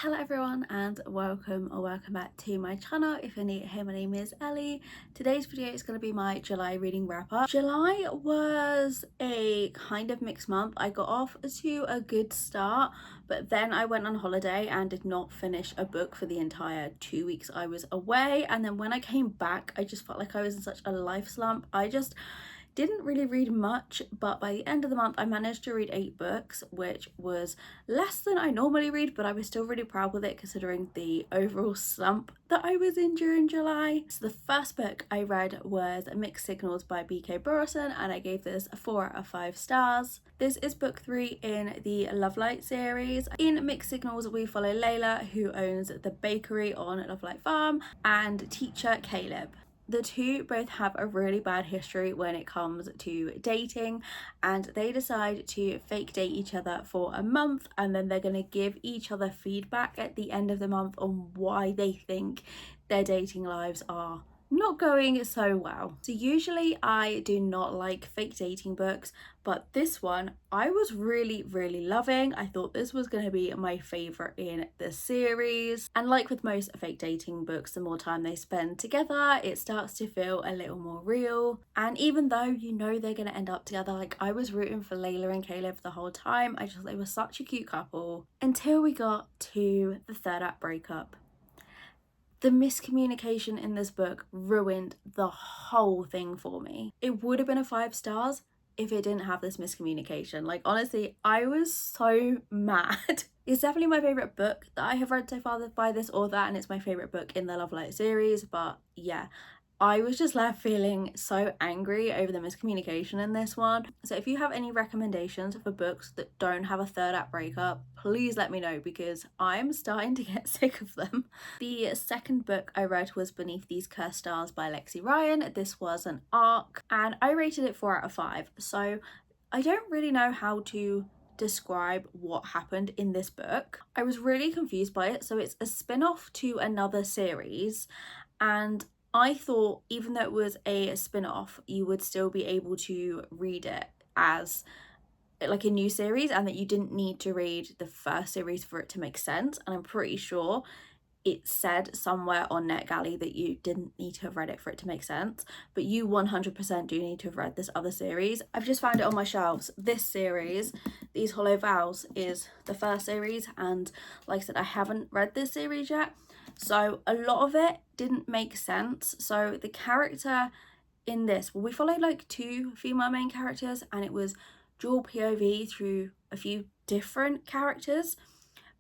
Hello everyone and welcome back to my channel. If you're new here, my name is Ellie. Today's video is going to be my July reading wrap up. July was a kind of mixed month. I got off to a good start, but then I went on holiday and did not finish a book for the entire 2 weeks I was away, and then when I came back I just felt like I was in such a life slump. I just didn't really read much, but by the end of the month I managed to read 8 books, which was less than I normally read, but I was still really proud with it considering the overall slump that I was in during July. So the first book I read was Mixed Signals by B.K. Burrison, and I gave this a 4 out of 5 stars. This is book 3 in the Lovelight series. In Mixed Signals we follow Layla, who owns the bakery on Lovelight Farm, and teacher Caleb. The two both have a really bad history when it comes to dating, and they decide to fake date each other for a month, and then they're going to give each other feedback at the end of the month on why they think their dating lives are not going so well. So usually I do not like fake dating books, but this one I was really loving. I thought this was going to be my favorite in the series, and like with most fake dating books, the more time they spend together it starts to feel a little more real. And even though you know they're going to end up together, like, I was rooting for Layla and Caleb the whole time. I just thought they were such a cute couple until we got to the third act breakup. The miscommunication in this book ruined the whole thing for me. It would have been a 5 stars if it didn't have this miscommunication. Like, honestly, I was so mad. It's definitely my favourite book that I have read so far by this author, and it's my favourite book in the Lovelight series, but yeah, I was just left feeling so angry over the miscommunication in this one. So if you have any recommendations for books that don't have a third act breakup, please let me know, because I'm starting to get sick of them. The second book I read was Beneath These Cursed Stars by Lexi Ryan. This was an arc, and I rated it 4 out of 5. So I don't really know how to describe what happened in this book. I was really confused by it. So it's a spin-off to another series, and I thought even though it was a spin-off, you would still be able to read it as like a new series, and that you didn't need to read the first series for it to make sense. And I'm pretty sure it said somewhere on NetGalley that you didn't need to have read it for it to make sense, but you 100% do need to have read this other series. I've just found it on my shelves. This series, These Hollow Vows, is the first series, and like I said, I haven't read this series yet, so a lot of it didn't make sense. So the character in this, well, we followed like 2 female main characters, and it was dual POV through a few different characters.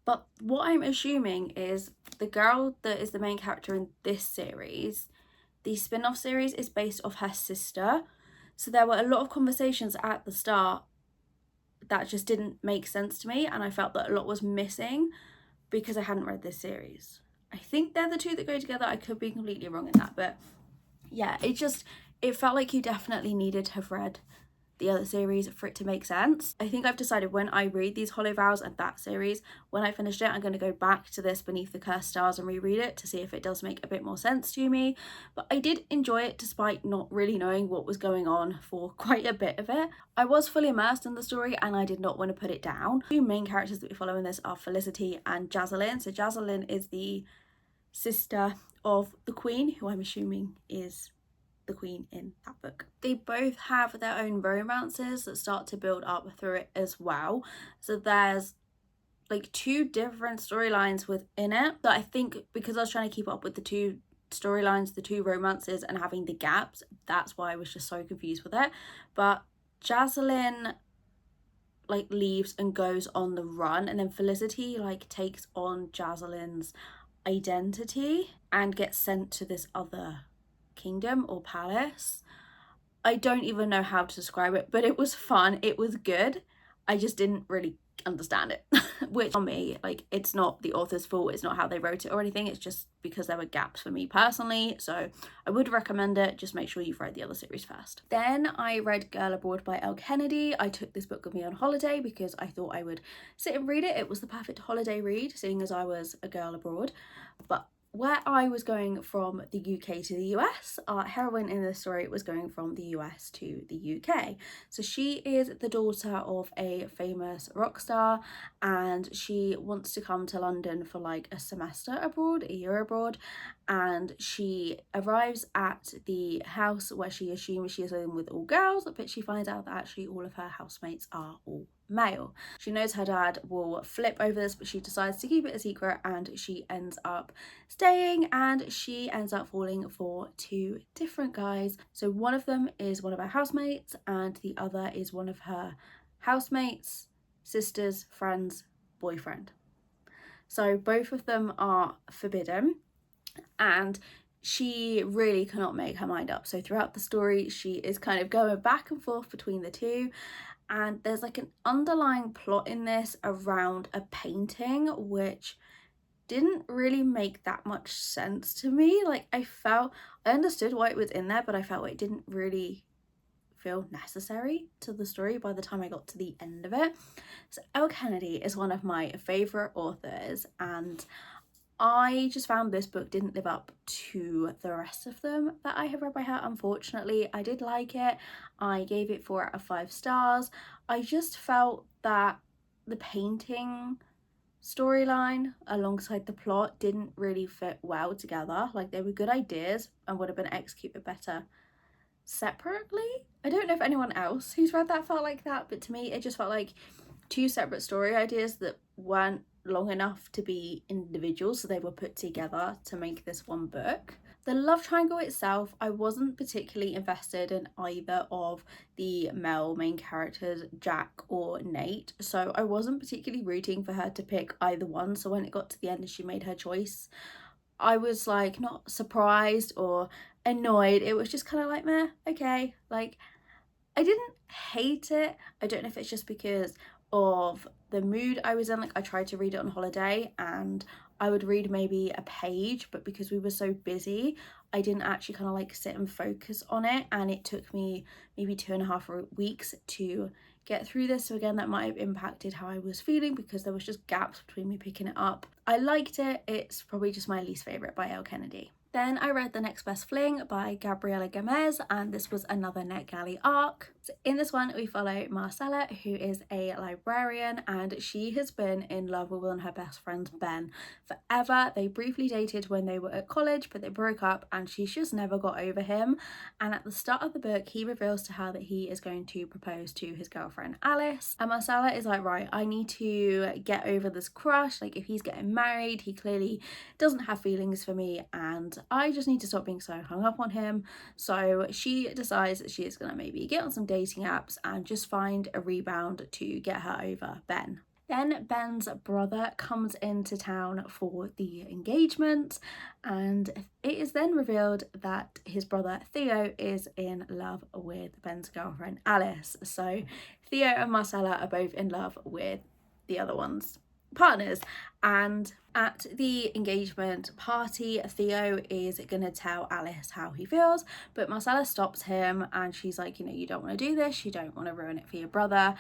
But what I'm assuming is the girl that is the main character in this series, the spin-off series, is based off her sister. So there were a lot of conversations at the start that just didn't make sense to me, and I felt that a lot was missing because I hadn't read this series. I think they're the 2 that go together. I could be completely wrong in that, but yeah, it felt like you definitely needed to have read the other series for it to make sense. I think I've decided when I read these Hollow Vows and that series, when I finished it, I'm going to go back to this Beneath the Cursed Stars and reread it to see if it does make a bit more sense to me. But I did enjoy it despite not really knowing what was going on for quite a bit of it. I was fully immersed in the story and I did not want to put it down. 2 main characters that we follow in this are Felicity and Jazalyn. So Jazalyn is the sister of the Queen, who I'm assuming is the Queen in that book. They both have their own romances that start to build up through it as well. So there's like 2 different storylines within it that I think, because I was trying to keep up with the 2 storylines, the 2 romances, and having the gaps, that's why I was just so confused with it. But Jazalyn like leaves and goes on the run, and then Felicity like takes on Jazalyn's identity and gets sent to this other kingdom or palace. I don't even know how to describe it, but it was fun, it was good. I just didn't really understand it which on me, like, it's not the author's fault, it's not how they wrote it or anything, it's just because there were gaps for me personally. So I would recommend it, just make sure you've read the other series first. Then I read Girl Abroad by Elle Kennedy. I took this book with me on holiday because I thought I would sit and read it. It was the perfect holiday read, seeing as I was a girl abroad. But where I was going from the UK to the US, our heroine in this story was going from the US to the UK. So she is the daughter of a famous rock star, and she wants to come to London for like a semester abroad, a year abroad, and she arrives at the house where she assumes she is living with all girls, but she finds out that actually all of her housemates are all male. She knows her dad will flip over this, but she decides to keep it a secret, and she ends up staying, and she ends up falling for two different guys. So one of them is one of her housemates, and the other is one of her housemates' sister's friend's boyfriend. So both of them are forbidden, and she really cannot make her mind up. So throughout the story, she is kind of going back and forth between the two, and there's like an underlying plot in this around a painting which didn't really make that much sense to me. Like I understood why it was in there, but I felt it didn't really feel necessary to the story by the time I got to the end of it. So Elle Kennedy is one of my favourite authors, and I just found this book didn't live up to the rest of them that I have read by her, unfortunately. I did like it. I gave it 4 out of 5 stars. I just felt that the painting storyline alongside the plot didn't really fit well together. Like they were good ideas and would have been executed better separately. I don't know if anyone else who's read that felt like that, but to me it just felt like 2 separate story ideas that weren't long enough to be individual, so they were put together to make this one book. The love triangle itself, I wasn't particularly invested in either of the male main characters, Jack or Nate, so I wasn't particularly rooting for her to pick either one. So when it got to the end and she made her choice, I was like not surprised or annoyed. It was just kind of like, meh, okay. Like I didn't hate it. I don't know if it's just because of the mood I was in. Like I tried to read it on holiday and I would read maybe a page, but because we were so busy, I didn't actually kind of like sit and focus on it, and it took me maybe 2.5 weeks to get through this. So again, that might have impacted how I was feeling because there was just gaps between me picking it up. I liked it. It's probably just my least favourite by Elle Kennedy. Then I read The Next Best Fling by Gabriela Gomez, and this was another NetGalley arc. So in this one we follow Marcella, who is a librarian, and she has been in love with one of her best friends, Ben, forever. They briefly dated when they were at college, but they broke up and she's just never got over him. And at the start of the book, he reveals to her that he is going to propose to his girlfriend Alice, and Marcella is like, right, I need to get over this crush. Like if he's getting married, he clearly doesn't have feelings for me, and I just need to stop being so hung up on him. So she decides that she is going to maybe get on some dating apps and just find a rebound to get her over Ben. Then Ben's brother comes into town for the engagement, and it is then revealed that his brother Theo is in love with Ben's girlfriend Alice. So Theo and Marcella are both in love with the other one's partners, and at the engagement party Theo is gonna tell Alice how he feels, but Marcella stops him and she's like, you know, you don't want to do this, you don't want to ruin it for your brother.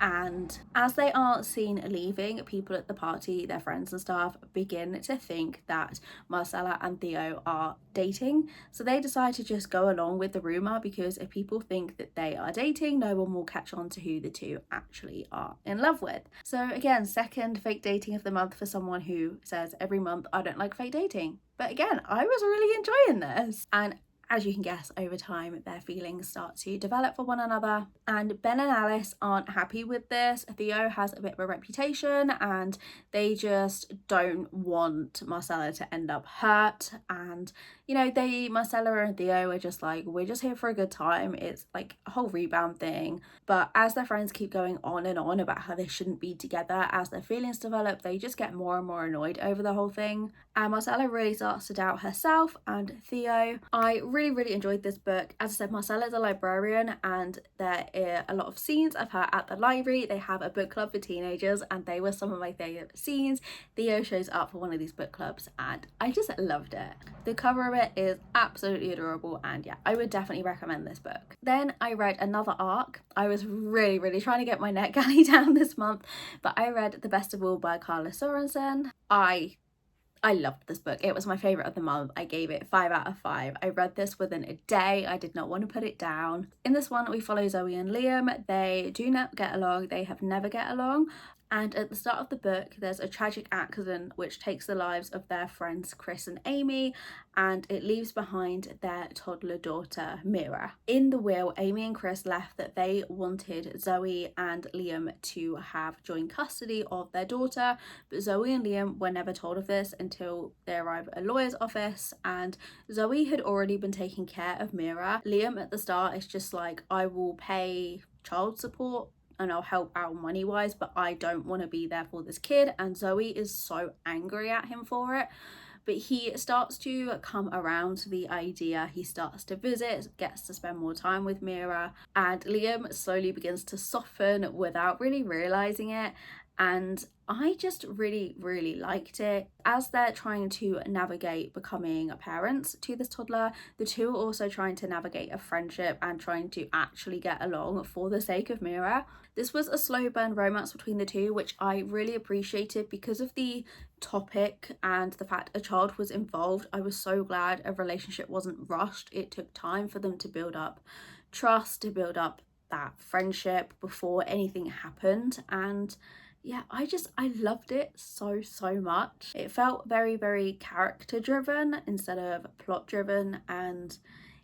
And as they are seen leaving, people at the party, their friends and stuff, begin to think that Marcella and Theo are dating. So they decide to just go along with the rumour, because if people think that they are dating, no one will catch on to who the two actually are in love with. So again, second fake dating of the month for someone who says every month, I don't like fake dating. But again, I was really enjoying this. And as you can guess, over time their feelings start to develop for one another, and Ben and Alice aren't happy with this. Theo has a bit of a reputation and they just don't want Marcella to end up hurt, and you know, Marcella and Theo are just like, we're just here for a good time. It's like a whole rebound thing. But as their friends keep going on and on about how they shouldn't be together, as their feelings develop, they just get more and more annoyed over the whole thing. And Marcella really starts to doubt herself and Theo. I really enjoyed this book. As I said, Marcella is a librarian, and there are a lot of scenes of her at the library. They have a book club for teenagers, and they were some of my favourite scenes. Theo shows up for one of these book clubs and I just loved it. The cover of it is absolutely adorable, and yeah, I would definitely recommend this book. Then I read another arc. I was really trying to get my NetGalley down this month, but I read The Best of All by Carla Sorensen. I I loved this book. It was my favorite of the month. I gave it 5 out of 5. I read this within a day. I did not want to put it down. In this one, we follow Zoe and Liam. They do not get along. They have never get along. And at the start of the book, there's a tragic accident which takes the lives of their friends Chris and Amy, and it leaves behind their toddler daughter, Mira. In the will, Amy and Chris left that they wanted Zoe and Liam to have joint custody of their daughter, but Zoe and Liam were never told of this until they arrive at a lawyer's office, and Zoe had already been taking care of Mira. Liam at the start is just like, I will pay child support and I'll help out money wise, but I don't want to be there for this kid. And Zoe is so angry at him for it, but he starts to come around to the idea. He starts to visit, gets to spend more time with Mira, and Liam slowly begins to soften without really realizing it. And I just really liked it. As they're trying to navigate becoming parents to this toddler, the two are also trying to navigate a friendship and trying to actually get along for the sake of Mira. This was a slow burn romance between the two, which I really appreciated because of the topic and the fact a child was involved. I was so glad a relationship wasn't rushed. It took time for them to build up trust, to build up that friendship before anything happened. And yeah, I loved it so much. It felt very character driven instead of plot driven, and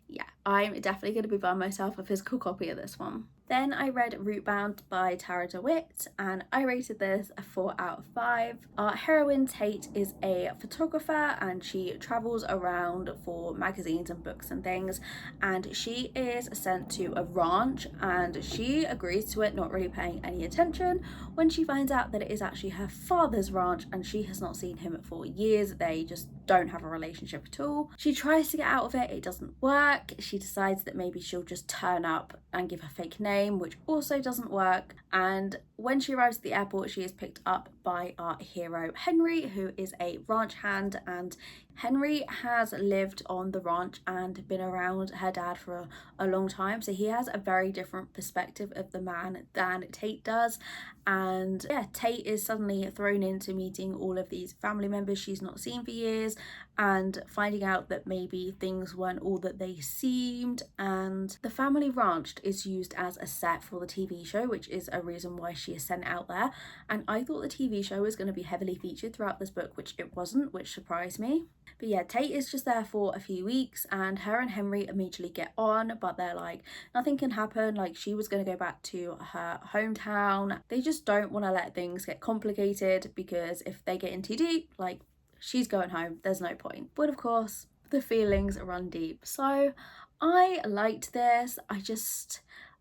yeah, I'm definitely going to be buying myself a physical copy of this one. Then I read Rootbound by Tara DeWitt, and I rated this a 4 out of 5. Our heroine Tate is a photographer and she travels around for magazines and books and things, and she is sent to a ranch and she agrees to it, not really paying any attention, when she finds out that it is actually her father's ranch and she has not seen him for years. They just don't have a relationship at all. She tries to get out of it, it doesn't work. She decides that maybe she'll just turn up and give a fake name, which also doesn't work. And when she arrives at the airport, she is picked up by our hero Henry, who is a ranch hand, and Henry has lived on the ranch and been around her dad for a long time, so he has a very different perspective of the man than Tate does. And yeah, Tate is suddenly thrown into meeting all of these family members she's not seen for years and finding out that maybe things weren't all that they seemed. And the family ranch is used as a set for the TV show, which is a reason why she is sent out there. And I thought the TV show was going to be heavily featured throughout this book, which it wasn't, which surprised me. But yeah, Tate is just there for a few weeks and her and Henry immediately get on, but they're like, nothing can happen. Like, she was going to go back to her hometown. They just don't want to let things get complicated, because if they get in too deep, like, she's going home, there's no point. But of course, the feelings run deep. So I liked this.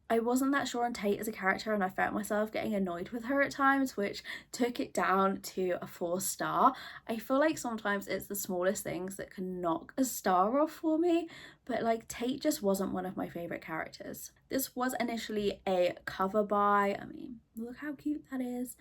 I wasn't that sure on Tate as a character, and I felt myself getting annoyed with her at times, which took it down to a 4-star. I feel like sometimes it's the smallest things that can knock a star off for me, but like, Tate just wasn't one of my favourite characters. This was initially a cover buy. I mean, look how cute that is.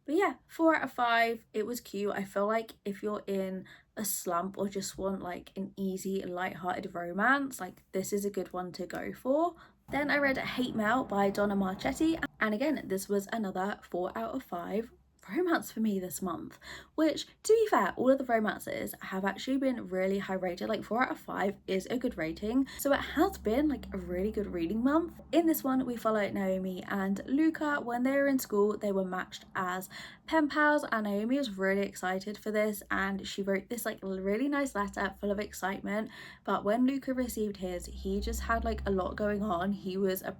But yeah, 4 out of 5. It was cute. I feel like if you're in a slump or just want like an easy, light-hearted romance, like, this is a good one to go for. Then I read Hate Mail by Donna Marchetti, and again, this was another 4 out of 5 romance for me this month, which, to be fair, all of the romances have actually been really high rated. Like, 4 out of 5 is a good rating, so it has been like a really good reading month. In this one, we follow Naomi and Luca. When they were in school, they were matched as pen pals, and Naomi was really excited for this, and she wrote this like really nice letter full of excitement. But when Luca received his, he just had like a lot going on. He was a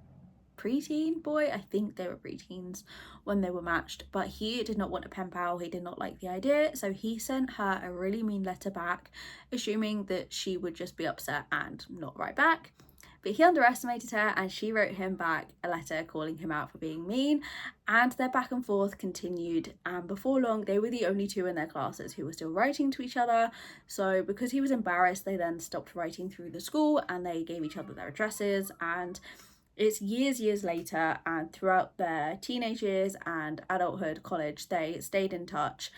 preteen boy. I think they were preteens when they were matched, but he did not want a pen pal. He did not like the idea, so he sent her a really mean letter back, assuming that she would just be upset and not write back. But he underestimated her, and she wrote him back a letter calling him out for being mean, and their back and forth continued, and before long they were the only two in their classes who were still writing to each other. So because he was embarrassed, they then stopped writing through the school and they gave each other their addresses. And it's years later, and throughout their teenage years and adulthood, college, they stayed in touch.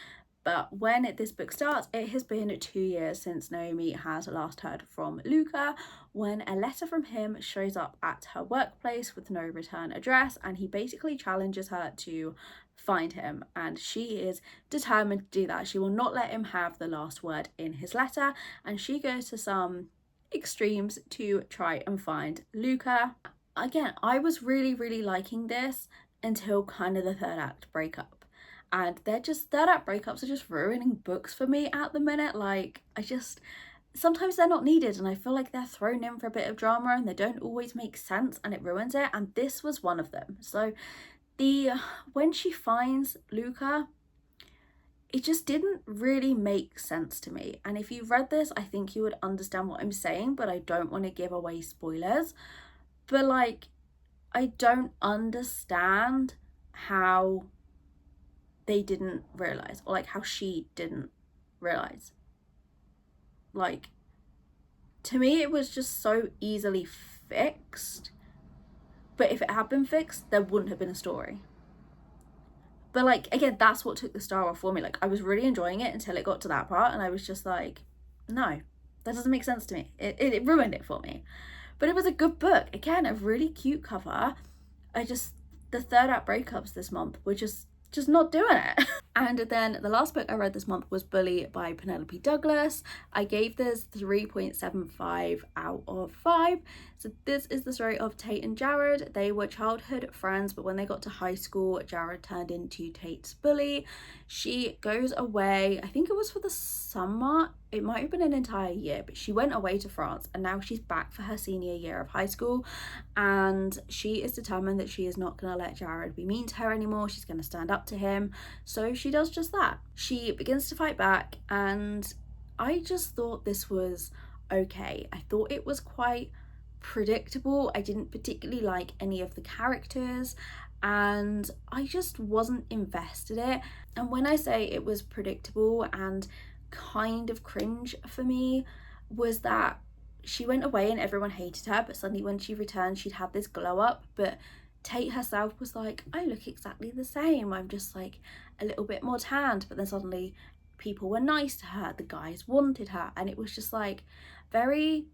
But when this book starts, it has been 2 years since Naomi has last heard from Luca, when a letter from him shows up at her workplace with no return address, and he basically challenges her to find him, and she is determined to do that. She will not let him have the last word in his letter, and she goes to some extremes to try and find Luca. Again, I was really liking this until kind of the third act breakup, and third act breakups are just ruining books for me at the minute. Like, sometimes they're not needed, and I feel like they're thrown in for a bit of drama and they don't always make sense, and it ruins it, and this was one of them. So when she finds Luca, it just didn't really make sense to me. And if you've read this, I think you would understand what I'm saying, but I don't want to give away spoilers. But like, I don't understand how they didn't realize, or like how she didn't realize. Like, to me, it was just so easily fixed. But if it had been fixed, there wouldn't have been a story. But like, again, that's what took the star off for me. Like, I was really enjoying it until it got to that part, and I was just like, no, that doesn't make sense to me. It ruined it for me. But it was a good book. Again, a really cute cover. The third act breakups this month were just not doing it. And then the last book I read this month was Bully by Penelope Douglas. I gave this 3.75 out of 5. So this is the story of Tate and Jared. They were childhood friends, but when they got to high school, Jared turned into Tate's bully. She goes away, I think it was for the summer, it might have been an entire year, but she went away to France, and now she's back for her senior year of high school, and she is determined that she is not going to let Jared be mean to her anymore. She's going to stand up to him. So she does just that. She begins to fight back, and I just thought this was okay. I thought it was quite predictable. I didn't particularly like any of the characters, and I just wasn't invested in it. And when I say it was predictable and kind of cringe for me, was that she went away and everyone hated her, but suddenly when she returned, she'd had this glow up. But Tate herself was like, I look exactly the same, I'm just like a little bit more tanned. But then suddenly people were nice to her, the guys wanted her, and it was just like very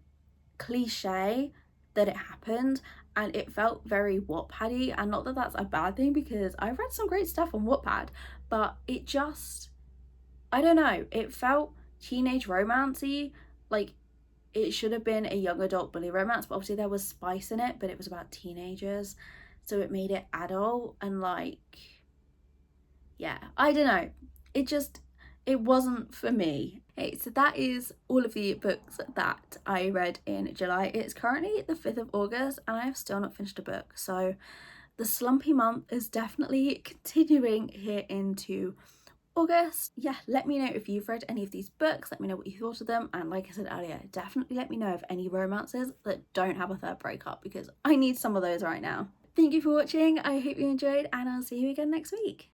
cliche that it happened, and it felt very Wattpad-y. And not that that's a bad thing, because I've read some great stuff on Wattpad, but it just, I don't know, it felt teenage romancy. Like, it should have been a young adult bully romance, but obviously there was spice in it, but it was about teenagers, so it made it adult. And like, yeah, I don't know, it wasn't for me. Okay, so that is all of the books that I read in July. It's currently the 5th of August and I have still not finished a book, so the slumpy month is definitely continuing here into August. Yeah, let me know if you've read any of these books, let me know what you thought of them, and like I said earlier, definitely let me know of any romances that don't have a third breakup, because I need some of those right now. Thank you for watching, I hope you enjoyed, and I'll see you again next week.